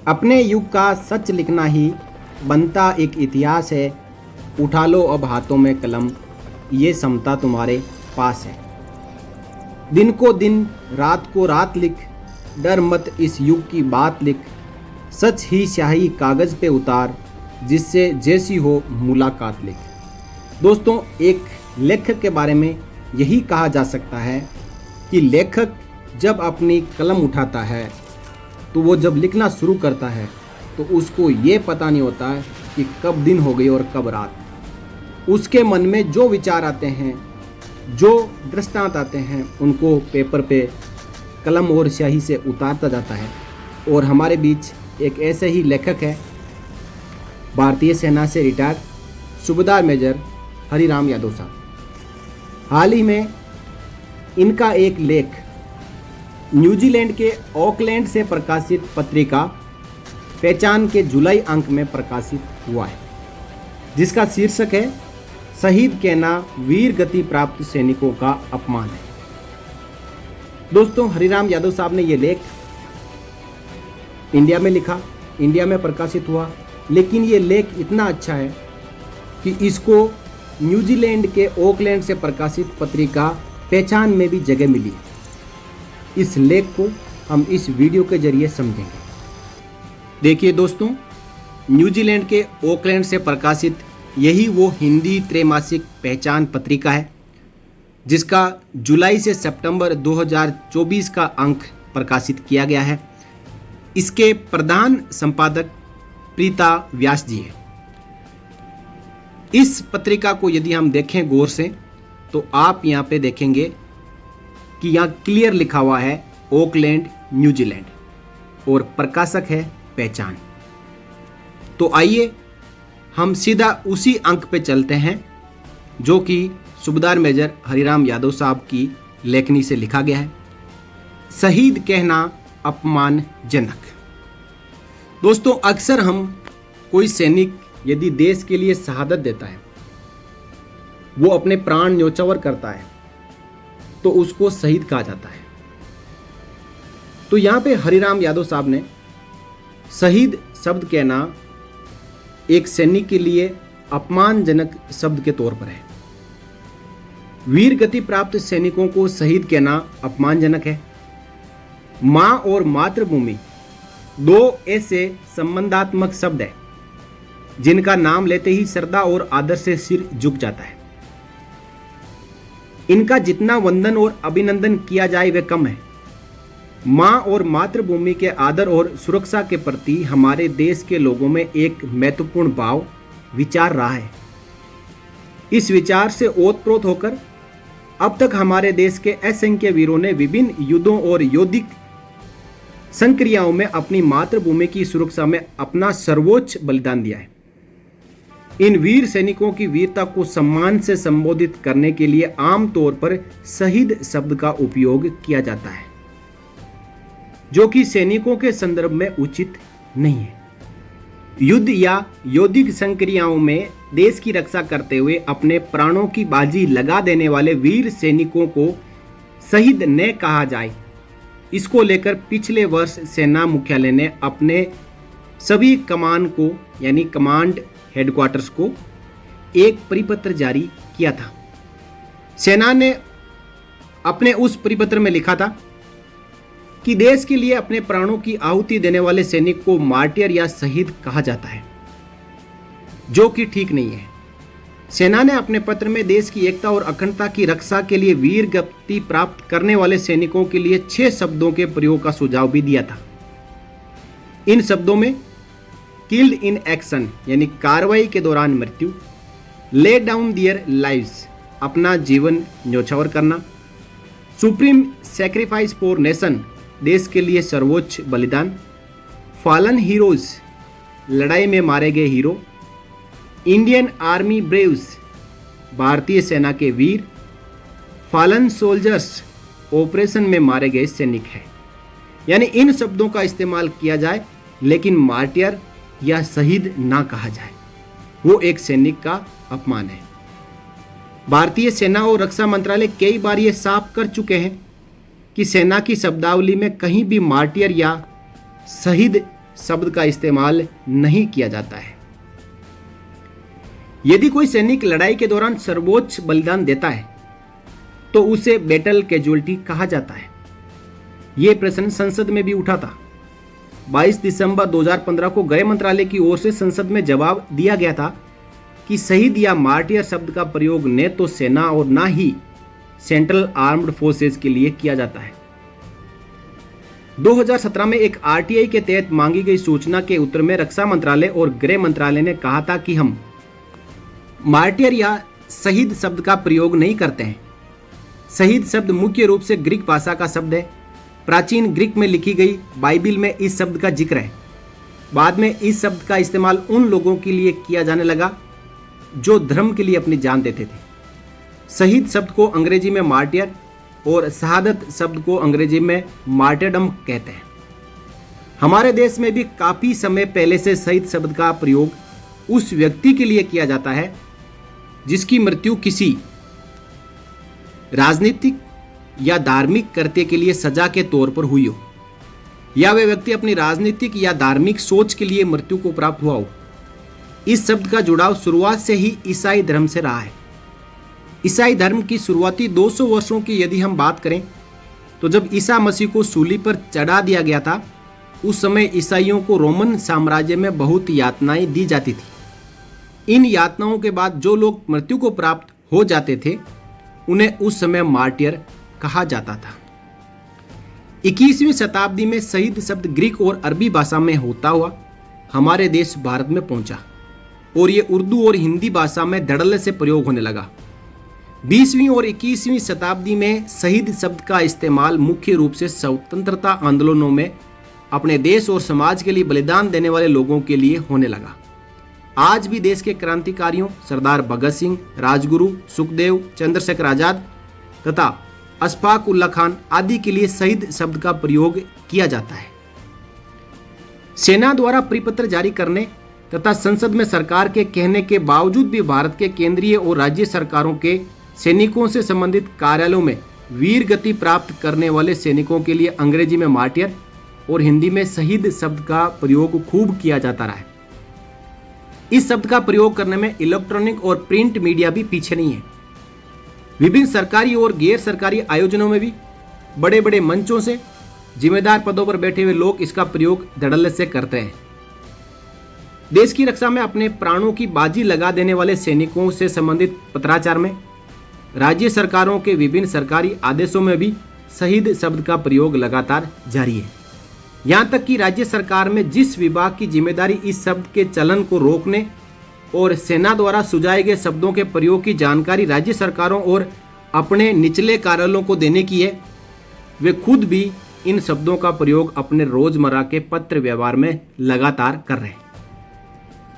अपने युग का सच लिखना ही बनता एक इतिहास है। उठा लो अब हाथों में कलम, ये समता तुम्हारे पास है। दिन को दिन, रात को रात लिख, डर मत इस युग की बात लिख। सच ही स्याही कागज़ पे उतार, जिससे जैसी हो मुलाकात लिख। दोस्तों, एक लेखक के बारे में यही कहा जा सकता है कि लेखक जब अपनी कलम उठाता है तो वो जब लिखना शुरू करता है तो उसको ये पता नहीं होता है कि कब दिन हो गई और कब रात। उसके मन में जो विचार आते हैं, जो दृष्टांत आते हैं, उनको पेपर पे कलम और स्याही से उतारता जाता है। और हमारे बीच एक ऐसे ही लेखक है, भारतीय सेना से रिटायर्ड सूबेदार मेजर हरिराम यादव साहब। हाल ही में इनका एक लेख न्यूजीलैंड के ऑकलैंड से प्रकाशित पत्रिका पहचान के जुलाई अंक में प्रकाशित हुआ है, जिसका शीर्षक है शहीद कहना वीर गति प्राप्त सैनिकों का अपमान है। दोस्तों, हरिराम यादव साहब ने ये लेख इंडिया में लिखा, इंडिया में प्रकाशित हुआ, लेकिन ये लेख इतना अच्छा है कि इसको न्यूजीलैंड के ऑकलैंड से प्रकाशित पत्रिका पहचान में भी जगह मिली है। इस लेख को हम इस वीडियो के जरिए समझेंगे। देखिए दोस्तों, न्यूजीलैंड के ऑकलैंड से प्रकाशित यही वो हिंदी त्रैमासिक पहचान पत्रिका है, जिसका जुलाई से सितंबर 2024 का अंक प्रकाशित किया गया है। इसके प्रधान संपादक प्रीता व्यास जी हैं। इस पत्रिका को यदि हम देखें गौर से तो आप यहाँ पे देखेंगे कि यहाँ क्लियर लिखा हुआ है ऑकलैंड न्यूजीलैंड और प्रकाशक है पहचान। तो आइए हम सीधा उसी अंक पे चलते हैं जो कि सूबेदार मेजर हरिराम यादव साहब की लेखनी से लिखा गया है। शहीद कहना अपमानजनक। दोस्तों, अक्सर हम कोई सैनिक यदि देश के लिए शहादत देता है, वो अपने प्राण न्योछावर करता है, तो उसको शहीद कहा जाता है। तो यहाँ पे हरिराम यादव साहब ने शहीद शब्द कहना एक सैनिक के लिए अपमानजनक शब्द के तौर पर है। वीर गति प्राप्त सैनिकों को शहीद कहना अपमानजनक है। मां और मातृभूमि दो ऐसे संबंधात्मक शब्द हैं जिनका नाम लेते ही श्रद्धा और आदर से सिर झुक जाता है। इनका जितना वंदन और अभिनंदन किया जाए वह कम है। मां और मातृभूमि के आदर और सुरक्षा के प्रति हमारे देश के लोगों में एक महत्वपूर्ण भाव विचार रहा है। इस विचार से ओतप्रोत होकर अब तक हमारे देश के असंख्य वीरों ने विभिन्न युद्धों और योद्धिक संक्रियाओं में अपनी मातृभूमि की सुरक्षा में अपना सर्वोच्च बलिदान दिया है। इन वीर सैनिकों की वीरता को सम्मान से संबोधित करने के लिए आमतौर पर शहीद शब्द का उपयोग किया जाता है, जो कि सैनिकों के संदर्भ में उचित नहीं है। युद्ध या योद्धिक संक्रियाओं में देश की रक्षा करते हुए अपने प्राणों की बाजी लगा देने वाले वीर सैनिकों को शहीद न कहा जाए, इसको लेकर पिछले वर्ष सेना मुख्यालय ने अपने सभी कमान को यानी कमांड हेडक्वार्टर्स को एक परिपत्र जारी किया था। सेना ने अपने उस परिपत्र में लिखा था कि देश के लिए अपने प्राणों की आहुति देने वाले सैनिक को मार्टियर या शहीद कहा जाता है, जो कि ठीक नहीं है। सेना ने अपने पत्र में देश की एकता और अखंडता की रक्षा के लिए वीर गति प्राप्त करने वाले सैनिकों के लिए 6 शब्दों के प्रयोग का सुझाव भी दिया था। इन शब्दों में किल्ड इन एक्शन यानी कार्रवाई के दौरान मृत्यु, ले डाउन दियर लाइव्स अपना जीवन न्योछावर करना, सुप्रीम सैक्रिफाइस फॉर नेशन देश के लिए सर्वोच्च बलिदान, फॉलन हीरोज लड़ाई में मारे गए हीरो, इंडियन आर्मी ब्रेव्स भारतीय सेना के वीर, फॉलन सोल्जर्स ऑपरेशन में मारे गए सैनिक है। यानी इन शब्दों का इस्तेमाल किया जाए, लेकिन मार्टियर या शहीद ना कहा जाए, वो एक सैनिक का अपमान है। भारतीय सेना और रक्षा मंत्रालय कई बार ये साफ कर चुके हैं कि सेना की शब्दावली में कहीं भी मार्टियर या शहीद शब्द का इस्तेमाल नहीं किया जाता है। यदि कोई सैनिक लड़ाई के दौरान सर्वोच्च बलिदान देता है तो उसे बैटल कैजुअल्टी कहा जाता है। यह प्रश्न संसद में भी उठा था। 22 दिसंबर 2015 को गृह मंत्रालय की ओर से संसद में जवाब दिया गया था कि शहीद या मार्टियर शब्द का प्रयोग न तो सेना और न ही सेंट्रल आर्म्ड फोर्सेस के लिए किया जाता है। 2017 में एक आरटीआई के तहत मांगी गई सूचना के उत्तर में रक्षा मंत्रालय और गृह मंत्रालय ने कहा था कि हम मार्टियर या शहीद शब्द का प्रयोग नहीं करते हैं। शहीद शब्द मुख्य रूप से ग्रीक भाषा का शब्द है। प्राचीन ग्रीक में लिखी गई बाइबिल में इस शब्द का जिक्र है। बाद में इस शब्द का इस्तेमाल उन लोगों के लिए किया जाने लगा जो धर्म के लिए अपनी जान देते थे। शहीद शब्द को अंग्रेजी में मार्टियर और शहादत शब्द को अंग्रेजी में मार्टरडम कहते हैं। हमारे देश में भी काफी समय पहले से शहीद शब्द का प्रयोग उस व्यक्ति के लिए किया जाता है जिसकी मृत्यु किसी राजनीतिक या धार्मिक कृत्य के लिए सजा के तौर पर हुई हो, या वे व्यक्ति अपनी राजनीतिक या धार्मिक सोच के लिए मृत्यु को प्राप्त हुआ हो। इस शब्द का जुड़ाव शुरुआत से ही ईसाई धर्म से रहा है। ईसाई धर्म की शुरुआती 200 वर्षों की यदि हम बात करें तो जब ईसा मसीह को सूली पर चढ़ा दिया गया था, उस समय ईसाइयों को रोमन साम्राज्य में बहुत यातनाएं दी जाती थी। इन यातनाओं के बाद जो लोग मृत्यु को प्राप्त हो जाते थे उन्हें उस समय मार्टियर कहा जाता था। 21वीं शताब्दी में शहीद शब्द ग्रीक और अरबी भाषा में होता हुआ हमारे देश भारत में पहुंचा और ये उर्दू और हिंदी भाषा में धड़ल्ले से प्रयोग होने लगा। 20वीं और 21वीं शताब्दी में शहीद शब्द का इस्तेमाल मुख्य रूप से स्वतंत्रता आंदोलनों में अपने देश और समाज के लिए बलिदान देने वाले लोगों के लिए होने लगा। आज भी देश के क्रांतिकारियों सरदार भगत सिंह, राजगुरु, सुखदेव, चंद्रशेखर आजाद तथा अशफाक उल्लाह खान आदि के लिए शहीद शब्द का प्रयोग किया जाता है। सेना द्वारा परिपत्र जारी करने तथा संसद में सरकार के कहने के बावजूद भी भारत के केंद्रीय और राज्य सरकारों के सैनिकों से संबंधित कार्यालयों में वीर गति प्राप्त करने वाले सैनिकों के लिए अंग्रेजी में मार्टियर और हिंदी में शहीद शब्द का प्रयोग खूब किया जाता रहा है। इस शब्द का प्रयोग करने में इलेक्ट्रॉनिक और प्रिंट मीडिया भी पीछे नहीं है। विभिन्न सरकारी और गैर सरकारी आयोजनों में भी बड़े बड़े मंचों से जिम्मेदार पदों पर बैठे हुए लोग इसका प्रयोग धड़ल्ले से करते हैं। देश की रक्षा में अपने प्राणों की बाजी लगा देने वाले सैनिकों से संबंधित पत्राचार में राज्य सरकारों के विभिन्न सरकारी आदेशों में भी शहीद शब्द का प्रयोग लगातार जारी है। यहाँ तक कि राज्य सरकार में जिस विभाग की जिम्मेदारी इस शब्द के चलन को रोकने और सेना द्वारा सुझाए गए शब्दों के प्रयोग की जानकारी राज्य सरकारों और अपने निचले कार्यालयों को देने की है, वे खुद भी इन शब्दों का प्रयोग अपने रोजमर्रा के पत्र व्यवहार में लगातार कर रहे हैं।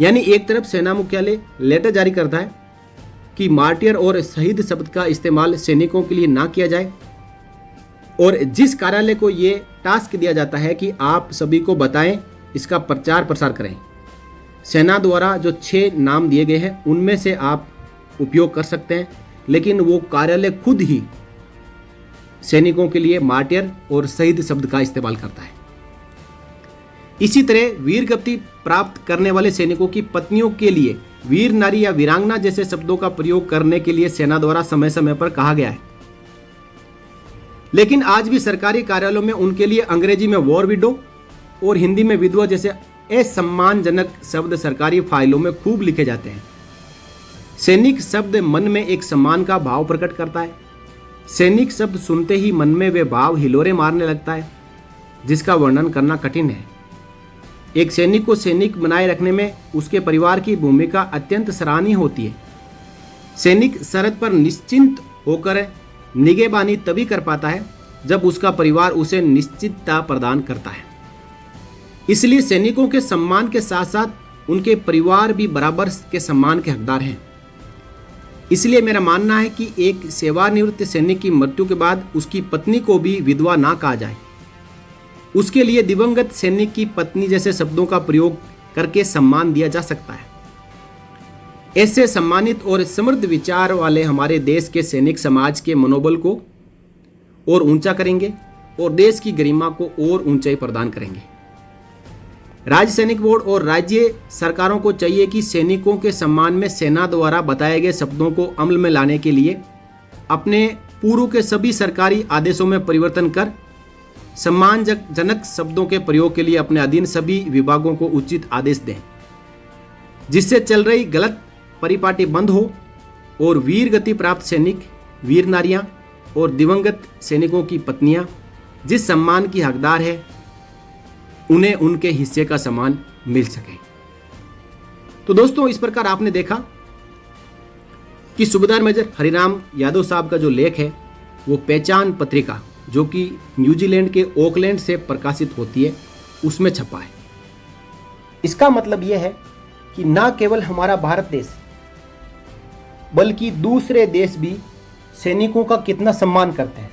यानी एक तरफ सेना मुख्यालय लेटर जारी करता है कि मार्टियर और शहीद शब्द का इस्तेमाल सैनिकों के लिए ना किया जाए, और जिस कार्यालय को ये टास्क दिया जाता है कि आप सभी को बताएं, इसका प्रचार प्रसार करें। सेना द्वारा जो 6 नाम दिए गए हैं उनमें से आप उपयोग कर सकते हैं, लेकिन वो कार्यालय खुद ही सैनिकों के लिए मार्टियर और शहीद शब्द का इस्तेमाल करता है। इसी तरह वीर गति प्राप्त करने वाले सैनिकों की पत्नियों के लिए वीर नारी या वीरांगना जैसे शब्दों का प्रयोग करने के लिए सेना द्वारा समय समय पर कहा गया है। लेकिन आज भी सरकारी कार्यालयों में उनके लिए अंग्रेजी में वॉर विडो और हिंदी में विधवा जैसे असम्मानजनक शब्द सरकारी फाइलों में खूब लिखे जाते हैं। सैनिक शब्द मन में एक सम्मान का भाव प्रकट करता है। सैनिक शब्द सुनते ही मन में वे भाव हिलोरे मारने लगता है, जिसका वर्णन करना कठिन है। एक सैनिक को सैनिक बनाए रखने में उसके परिवार की भूमिका अत्यंत सराहनीय होती है। सैनिक सरहद पर निश्चिंत होकर निगहबानी तभी कर पाता है जब उसका परिवार उसे निश्चितता प्रदान करता है। इसलिए सैनिकों के सम्मान के साथ साथ उनके परिवार भी बराबर के सम्मान के हकदार हैं। इसलिए मेरा मानना है कि एक सेवानिवृत्त सैनिक की मृत्यु के बाद उसकी पत्नी को भी विधवा ना कहा जाए। उसके लिए दिवंगत सैनिक की पत्नी जैसे शब्दों का प्रयोग करके सम्मान दिया जा सकता है। ऐसे सम्मानित और समृद्ध विचार वाले हमारे देश के सैनिक समाज के मनोबल को और ऊंचा करेंगे और देश की गरिमा को और ऊंचाई प्रदान करेंगे। राज्य सैनिक बोर्ड और राज्य सरकारों को चाहिए कि सैनिकों के सम्मान में सेना द्वारा बताए गए शब्दों को अमल में लाने के लिए अपने पूर्व के सभी सरकारी आदेशों में परिवर्तन कर सम्मानजनक शब्दों के प्रयोग के लिए अपने अधीन सभी विभागों को उचित आदेश दें, जिससे चल रही गलत परिपाटी बंद हो और वीर गति प्राप्त सैनिक, वीर नारियां और दिवंगत सैनिकों की पत्नियां जिस सम्मान की हकदार है उन्हें उनके हिस्से का सम्मान मिल सके। तो दोस्तों, इस प्रकार आपने देखा कि सूबेदार मेजर हरिराम यादव साहब का जो लेख है वो पहचान पत्रिका, जो कि न्यूजीलैंड के ऑकलैंड से प्रकाशित होती है, उसमें छपा है। इसका मतलब यह है कि ना केवल हमारा भारत देश बल्कि दूसरे देश भी सैनिकों का कितना सम्मान करते हैं।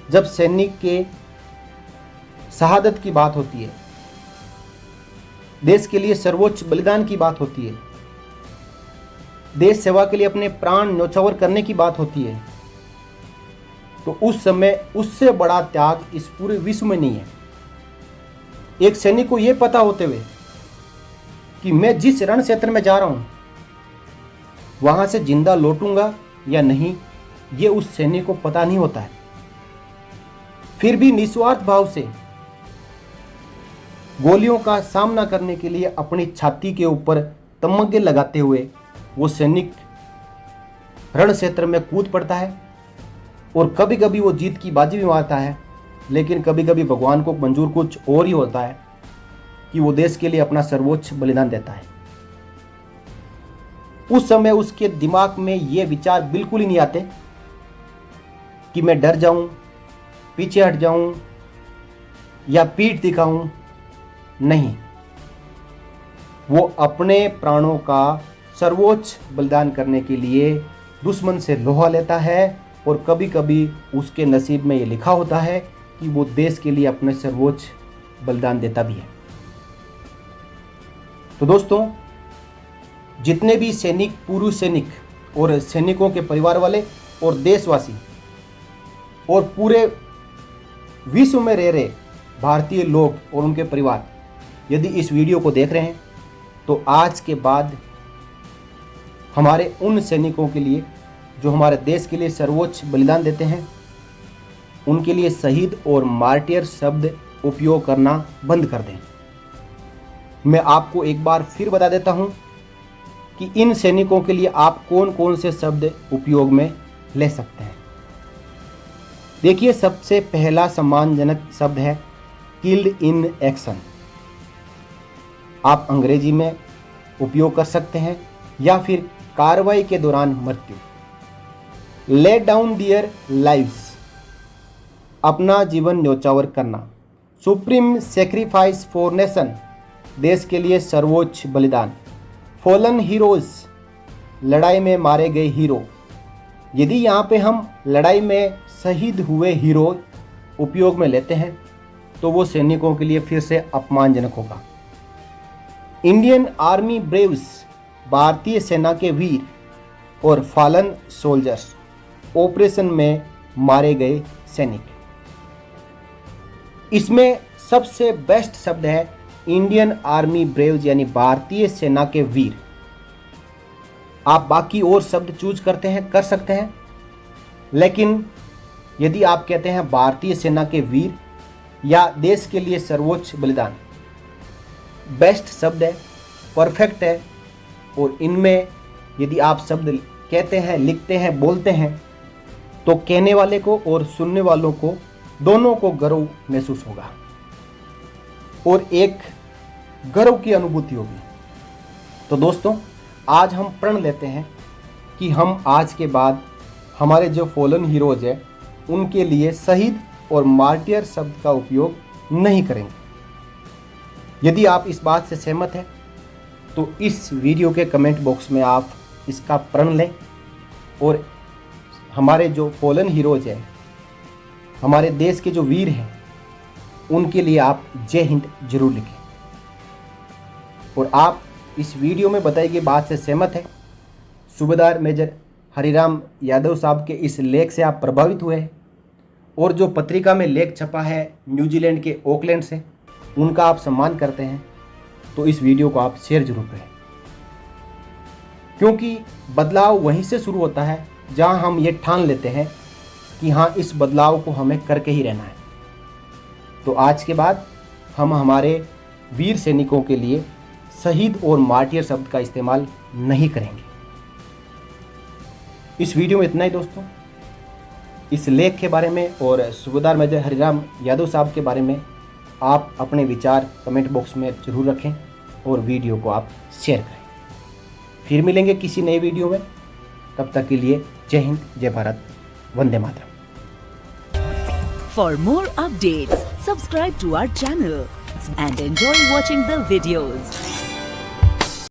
जब सैनिक के शहादत की बात होती है, देश के लिए सर्वोच्च बलिदान की बात होती है, देश सेवा के लिए अपने प्राण न्योछावर करने की बात होती है, तो उस समय उससे बड़ा त्याग इस पूरे विश्व में नहीं है। एक सैनिक को यह पता होते हुए कि मैं जिस रण क्षेत्र में जा रहा हूं वहां से जिंदा लौटूंगा या नहीं, यह उस सैनिक को पता नहीं होता है। फिर भी निस्वार्थ भाव से गोलियों का सामना करने के लिए अपनी छाती के ऊपर तमगे लगाते हुए वो सैनिक रण क्षेत्र में कूद पड़ता है। और कभी कभी वो जीत की बाजी भी मारता है, लेकिन कभी कभी भगवान को मंजूर कुछ और ही होता है कि वो देश के लिए अपना सर्वोच्च बलिदान देता है। उस समय उसके दिमाग में ये विचार बिल्कुल ही नहीं आते कि मैं डर जाऊं, पीछे हट जाऊं या पीठ दिखाऊं। नहीं, वो अपने प्राणों का सर्वोच्च बलिदान करने के लिए दुश्मन से लोहा लेता है। और कभी कभी उसके नसीब में ये लिखा होता है कि वो देश के लिए अपने सर्वोच्च बलिदान देता भी है। तो दोस्तों, जितने भी सैनिक, पूर्व सैनिक और सैनिकों के परिवार वाले और देशवासी और पूरे विश्व में रह रहे भारतीय लोग और उनके परिवार यदि इस वीडियो को देख रहे हैं, तो आज के बाद हमारे उन सैनिकों के लिए जो हमारे देश के लिए सर्वोच्च बलिदान देते हैं, उनके लिए शहीद और मार्टियर शब्द उपयोग करना बंद कर दें। मैं आपको एक बार फिर बता देता हूं कि इन सैनिकों के लिए आप कौन कौन से शब्द उपयोग में ले सकते हैं। देखिए, सबसे पहला सम्मानजनक शब्द है किल्ड इन एक्शन। आप अंग्रेजी में उपयोग कर सकते हैं, या फिर कार्रवाई के दौरान मृत्यु। ले डाउन दियर लाइव्स, अपना जीवन न्योछावर करना। सुप्रीम सेक्रीफाइस फॉर नेशन, देश के लिए सर्वोच्च बलिदान। फॉलन हीरोज, लड़ाई में मारे गए हीरो। यदि यहाँ पे हम लड़ाई में शहीद हुए हीरो उपयोग में लेते हैं तो वो सैनिकों के लिए फिर से अपमानजनक होगा। इंडियन आर्मी ब्रेव्स, भारतीय सेना के वीर। और फॉलन सोल्जर्स, ऑपरेशन में मारे गए सैनिक। इसमें सबसे बेस्ट शब्द है इंडियन आर्मी ब्रेव्स, यानी भारतीय सेना के वीर। आप बाकी और शब्द चूज कर सकते हैं, लेकिन यदि आप कहते हैं भारतीय सेना के वीर या देश के लिए सर्वोच्च बलिदान, बेस्ट शब्द है, परफेक्ट है। और इनमें यदि आप शब्द कहते हैं, लिखते हैं, बोलते हैं, तो कहने वाले को और सुनने वालों को दोनों को गर्व महसूस होगा और एक गर्व की अनुभूति होगी। तो दोस्तों, आज हम प्रण लेते हैं कि हम आज के बाद हमारे जो फॉलन हीरोज है उनके लिए शहीद और मार्टियर शब्द का उपयोग नहीं करेंगे। यदि आप इस बात से सहमत हैं तो इस वीडियो के कमेंट बॉक्स में आप इसका प्रण लें और हमारे जो फॉलन हीरोज हैं, हमारे देश के जो वीर हैं, उनके लिए आप जय हिंद जरूर लिखें। और आप इस वीडियो में बताई गई बात से सहमत हैं, सूबेदार मेजर हरिराम यादव साहब के इस लेख से आप प्रभावित हुए हैं, और जो पत्रिका में लेख छपा है न्यूजीलैंड के ऑकलैंड से, उनका आप सम्मान करते हैं तो इस वीडियो को आप शेयर जरूर करें, क्योंकि बदलाव वहीं से शुरू होता है जहां हम ये ठान लेते हैं कि हाँ, इस बदलाव को हमें करके ही रहना है। तो आज के बाद हम हमारे वीर सैनिकों के लिए शहीद और मार्टियर शब्द का इस्तेमाल नहीं करेंगे। इस वीडियो में इतना ही दोस्तों। इस लेख के बारे में और सूबेदार मेजर हरिराम यादव साहब के बारे में आप अपने विचार कमेंट बॉक्स में जरूर रखें और वीडियो को आप शेयर करें। फिर मिलेंगे किसी नए वीडियो में, तब तक के लिए जय हिंद, जय Bharat, Vande Mataram. For more updates, subscribe to our channel and enjoy watching the videos.